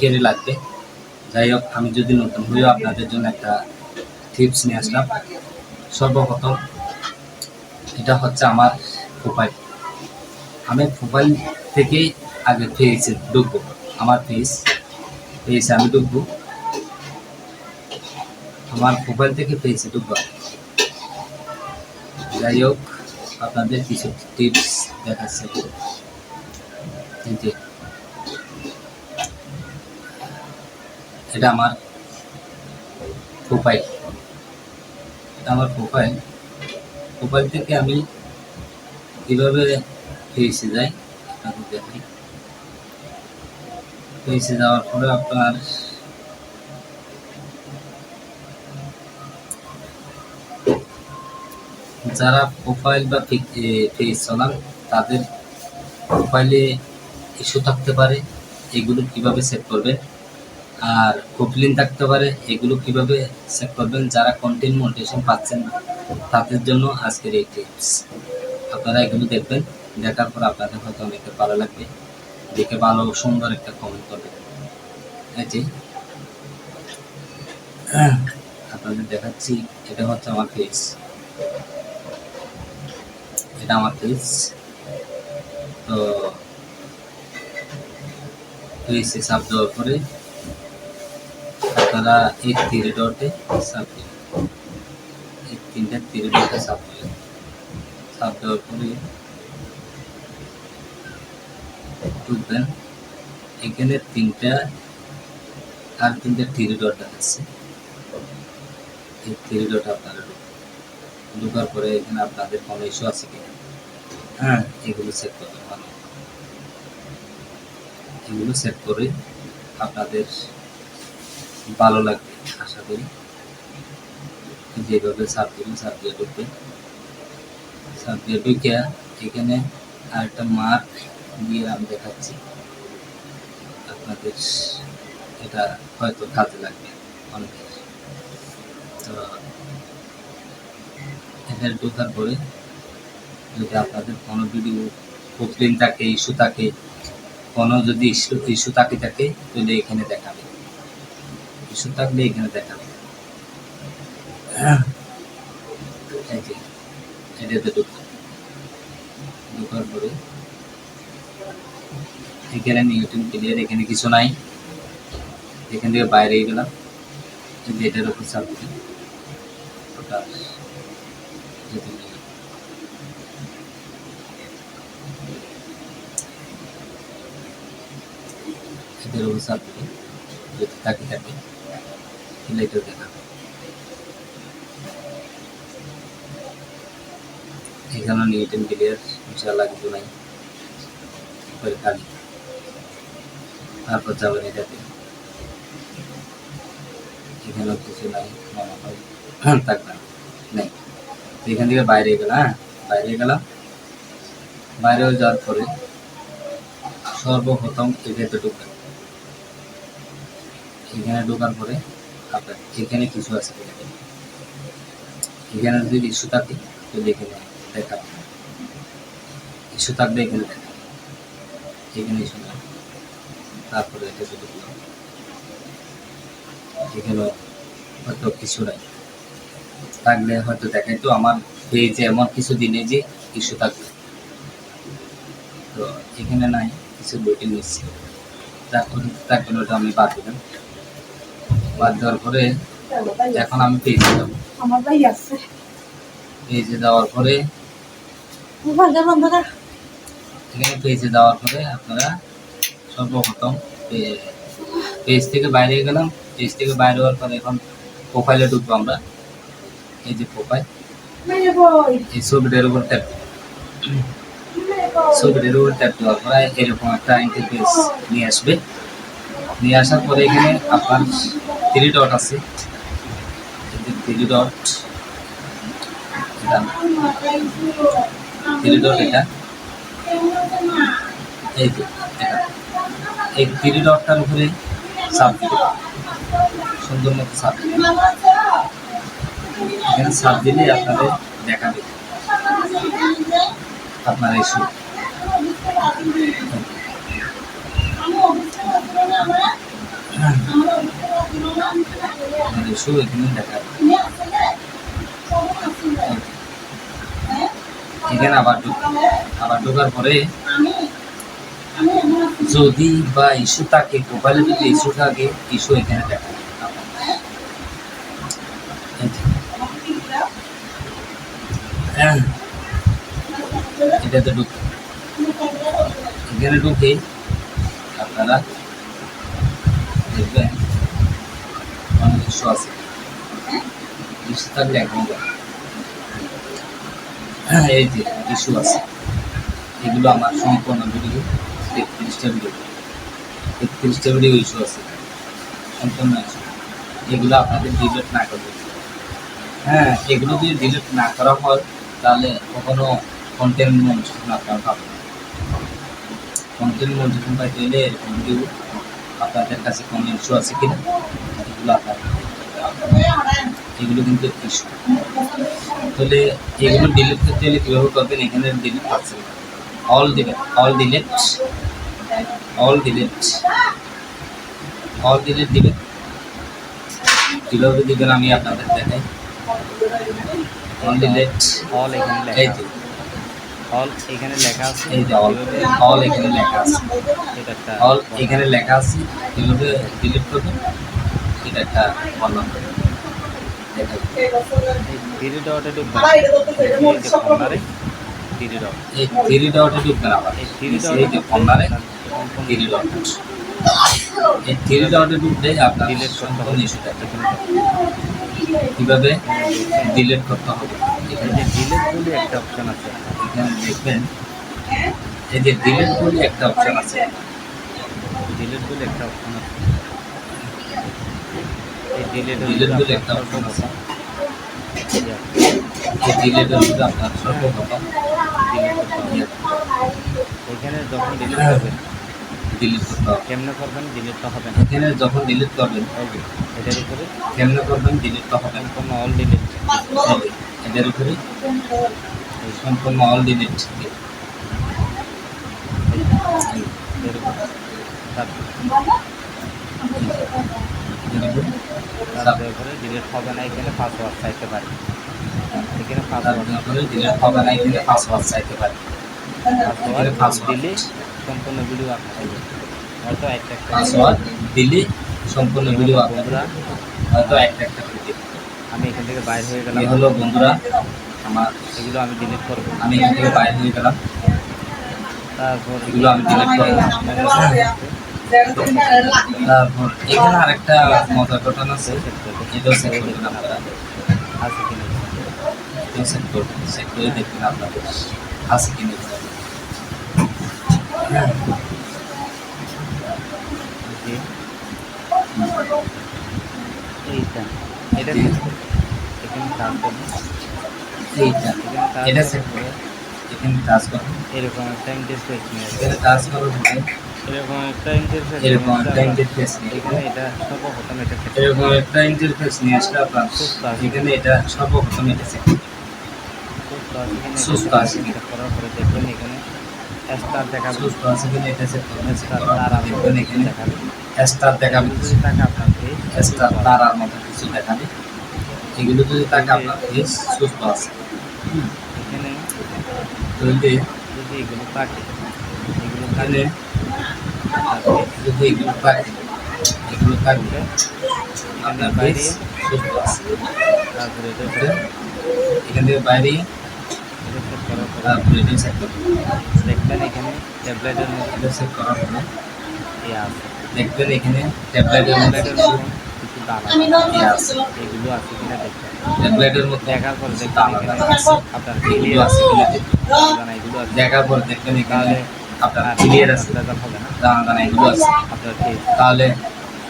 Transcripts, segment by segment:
কেড়ে লাগবে। যাই হোক, আমি যদি নতুন হয়েও আপনাদের জন্য একটা টিপস নিয়ে আসলাম। সর্বপ্রথম এটা হচ্ছে আমার প্রোফাইল। আমি প্রোফাইল থেকেই আগে পেজে ঢুকবো। আমার পেজে আমি ঢুকবো। আমার প্রোফাইল থেকে পেজে ঢুকবো। যাই হোক, আপনাদের কিছু টিপস দেখাচ্ছে। এটা আমার প্রোফাইল। প্রোফাইল থেকে আমি কীভাবে পেজে যাই আপনাদের দেখাই। পেজে যাওয়ার পরে আপনার যারা প্রোফাইল বা পেজ চালান তাদের প্রোফাইলে ইস্যু থাকতে পারে, এগুলো কিভাবে সেট করবেন। আর কমপ্লেন থাকতে পারে, এগুলো কিভাবে সেট করবেন। যারা কন্টেন্ট মনিটাইজেশন পাচ্ছেন না তাদের জন্য আজকের এই টিপস। আপনারা এগুলো দেখবেন, দেখার পর আপনাদের হয়তো অনেকটা ভালো লাগবে। দেখে ভালো সুন্দর একটা কমেন্ট করবেন। এই আপনাদের দেখাচ্ছি, এটা হচ্ছে আমার পেজ। এটা আমার পেজ। তো পেজে চাপ দেওয়ার পরে আপনারা এই থ্রি ডটে চাপ দেবেন। এই তিনটা থ্রি ডটে চাপ দেবেন। চাপ দেওয়ার পরে ঢুকবেন। এখানে তিনটা থ্রি ডট দেখাচ্ছে। এই থ্রি ডট আপনারা ঢোকার পরে এখানে আপনাদের কোনো ইস্যু আছে কিনা, এগুলো চেক করবেন। এগুলো সেট করে আপনাদের ভালো লাগবে আশা করি। যেভাবে সার্চ দিয়ে ঢুকবে। সার্চ দিয়ে ঢুকে এখানে আরেকটা মার্ক দিয়ে আমি দেখাচ্ছি আপনাদের। এটা হয়তো কাজে লাগবে অনেকের। তো এখানে ঢোকার পরে যদি আপনাদের কোনো ভিডিও কমপ্লেন থাকে, ইস্যু থাকে, কোনো যদি ইস্যু থাকে তাহলে এখানে দেখাবে। ইস্যু থাকলে এখানে দেখাবে। এটাতে ঢোকার পরে এখানে নিউটন ক্লিয়ার, এখানে কিছু নাই। এখান থেকে বাইরে গেলাম, এটার উপর চাপ দিই। এটার উপর চাপ দিই, যদি থাকে তাহলে এটা দেখাবে। এখানে নিউটন ক্লিয়ার, ইনশাআল্লাহ কিছু নাই। খালি তারপর যাবেন এটাতে, এখানেও কিছু নাই মনে হয়, থাকবে নেই। এখান থেকে বাইরে গেলাম। বাইরে যাওয়ার পরে সর্বপ্রথম এটাতে ঢুকবেন। এখানে ঢোকার পরে আপনার এখানে কিছু আছে কিনা, এখানে যদি ইস্যু থাকে তাহলে এখানে দেখাবে। ইস্যু থাকলে এখানে দেখাবে। এখানে ইস্যু নাই। তারপরে এটাতে ঢুকলাম। এখানে হয়তো কিছু নাই, থাকলে হয়তো দেখাইতো আমার পেজে এমন কিছু দিনে যে ইস্যু থাকবে। তো এখানে নাই, কিছু বইটি নিচ্ছি। তারপরে ওটা আমি বাদ দিলাম। বাদ দেওয়ার পরে এখন আমি পেজে যাবো। পেজে যাওয়ার পরে এখানে পেজে যাওয়ার পরে আপনারা সর্বপ্রথম পেজ থেকে বাইরে গেলাম। পেজ থেকে বাইরে হওয়ার পরে এখন প্রোফাইলে ঢুকবো আমরা। এই যে প্রোফাইল, এই ছবিটার উপর ট্যাপ দেওয়ার পরে এরকম একটা ইন্টারফেস নিয়ে আসবে। নিয়ে আসার পরে এখানে আপনার থ্রি ডট আছে। থ্রি ডট এটা এই থ্রি ডটটার উপরে চাপ দিবে, সুন্দর মতো চাপ দিবে। এখানে চাপ দিলে আপনাদের দেখাবে আপনার ইস্যু এখানে দেখা যাবে। এখানে আবার ঢোকার পরে যদি বা ইস্যু থাকে, প্রোফাইলে যদি ইস্যু থাকে, ইস্যু এখানে দেখা যাবে। এটাতে ঢুকে এখানে ঢুকে আপনারা দেখবেন অনেক ইস্যু আছে। ইস্যু থাকলে এখন এই যে ইস্যু আছে, এগুলো আমার সম্পূর্ণ ভিডিও 33টা ভিডিও ইস্যু আছে, সম্পূর্ণ ইস্যু। এগুলো আপনাদের ডিলিট না করবে। হ্যাঁ, এগুলো যদি ডিলিট না করা হয় তাহলে কখনো কন্টেন্ট মনিটাইজেশন আপনারা পাবেন। কন্টেন্ট মনিটাইজেশন পাইতে হলে এরকম ভিডিও আপনাদের কাছে কোনো ইস্যু আছে কিনা এগুলো এগুলো কিন্তু ইস্যু। তাহলে এগুলো ডিলিট করতে হলে কীভাবে করবেন? এখানে ডিলিট পাচ্ছেন, অল ডিলিট দিবেন। কীভাবে দিবেন আমি আপনাদের দেখাই। অল ডিলিট, অল এখানে লেখা আছে, অল এখানে লেখা আছে, এই যে অল এখানে লেখা আছে, এটা একটা অল এখানে লেখা আছে। কীভাবে ডিলিট করবেন এটা একটা বললাম। থ্রি ডটে ঢুকবেন, এই থ্রি ডটে ঢুকবেন। আবার এই যে কর্নারে থ্রি ডট, এই থ্রি ডটে ঢুকলে আপনার ডিলিট করতে সম্পূর্ণ হবে। ইস্যু থাকে। কীভাবে ডিলিট করতে হবে? এই যে ডিলিট বলে একটা অপশন আছে, এখানে দেখবেন এই যে ডিলিট বলে একটা অপশন আছে। ডিলিট বলে একটা অপশন আছে, এই ডিলিট বলে একটা অপশন আছে। এই ডিলিটের মধ্যে আপনার সর্বপ্রথম এখানে যখন ডিলিট করবেন, ডিলিট করতে হবে। কেমনে করবেন? ডিলিট তো হবে না। এখানে যখন ডিলিট করবেন, এটার উপরে কেমনে করবেন? ডিলিট তো হবে না। সম্পূর্ণ অল ডিলিট, এটার উপরে সম্পূর্ণ অল ডিলিট। তারপরে ডিলিট হবে না, এখানে পাসওয়ার্ড চাইতে পারে, এখানে তারপরে ডিলিট হবে না, এখানে পাসওয়ার্ড চাইতে পারে। পাসওয়ার্ড দিলে সম্পূর্ণ ভিডিও আপনার হয়তো একটা পাসওয়ার্ড দিলে সম্পূর্ণ ভিডিও আপনারা বন্ধুরা, হয়তো একটা ভিডিও। আমি এখান থেকে বাইরে হয়ে গেলাম। এই হলো বন্ধুরা আমার, এগুলো আমি ডিলিট করব। আমি এখান থেকে বাইরে হয়ে গেলাম। তারপর এগুলো আমি ডিলিট করব। তারপর এখানে আরেকটা মজার ঘটনা আছে, এটাও সেট করবেন আপনারা। আছে কিনা এটাও সেট করে দেখবেন আপনাদের আছে কিনা। যে এইটা, এটা এখানে কাজ করবো, এটা সেট করে এখানে কাজ করবেন। এরকম একটা ইন্টারফেস নিয়ে আসবে, এখানে কাজ করার পরে এরকম একটা ইন্টারফেস এরকম একটা ইন্টারফেস নিয়ে এখানে এটা সর্বপ্রথম এটা সেট এরকম একটা ইন্টারফেস নিয়ে আসলে আপনার এখানে এটা সর্বপ্রথম এটা সেট সুস্থ আছে কিনা করার পরে দেখবেন এখানে স্টার দেখাবে, সুস্থ আছে কিনা এটা সেট করবেন। স্টার তার আর দেখবেন এখানে দেখাবে, স্টার দেখাবে, যদি টাকা আপনার স্টার তার আর মতো কিছু দেখাবে। এগুলো যদি টাকা আপনার ফেস সুস্থ আছে। এখানে যদি এগুলো থাকে, এগুলো এখানে থাকলে যদি এগুলো থাকে, এগুলো থাকলে এখানে আপনার বাইরে ফেস সুস্থ আছে। তারপরে এটা এখান থেকে বাইরে সেট করার পরে তারপরে এটা সেট করবেন। দেখবেন এখানে ট্যাবলেটের মধ্যে এটা সেট করার পরে আছে, দেখবেন এখানে ট্যাবলেটের মধ্যে ট্যাবলেটের মধ্যে কিছু দানা আছে, এগুলো আছে কিনা দেখবেন। ট্যাবলেটের মধ্যে দেখার পরে কিছু দেখবেন দানা এখানে আছে, আপনার এগুলো ক্লিয়ার আছে কিনা দেখবেন। দানা এগুলো আছে, দেখার পর দেখবেন এখানে তাহলে আপনার ক্লিয়ার আছে, প্রেজার হবে না, দানা এগুলো আছে, আপনার ফেস তাহলে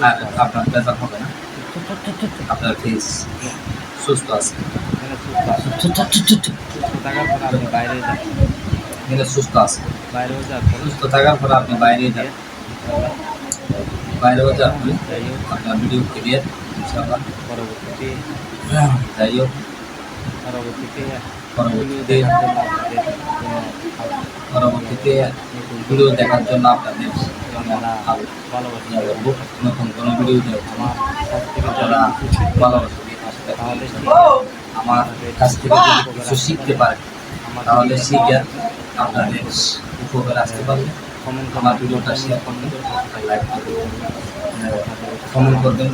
আর আপনার প্রেসার হবে না, আপনার ফেস সুস্থ আছে। এখানে সুস্থ থাকার পরে আপনি বাইরে যান, এখানে সুস্থ আছে, বাইরে যাওয়ার পরে সুস্থ থাকার পরে আপনি বাইরে যান, বাইরে যাওয়ার পরে যাই হোক আপনার ভিডিও ক্লিয়ার ইনশাআল্লাহ। পরবর্তীতে যাই হোক পরবর্তীতে পরবর্তীতে আপনাদের পরবর্তীতে ভিডিও দেখার জন্য আপনাদের কোনো যারা ভালো ভালোবাসে করবো নতুন কোনো ভিডিও দেয় আমার কাছ থেকে যারা যদি ভালোবাসে তাহলে আমার কাছ থেকে যদি কিছু শিখতে পারে তাহলে শিখে আপনাদের উপকার আসতে পারবে। কমেন্ট আমার ভিডিওটা শেয়ার করবেন, লাইক করবেন, কমেন্ট করবেন।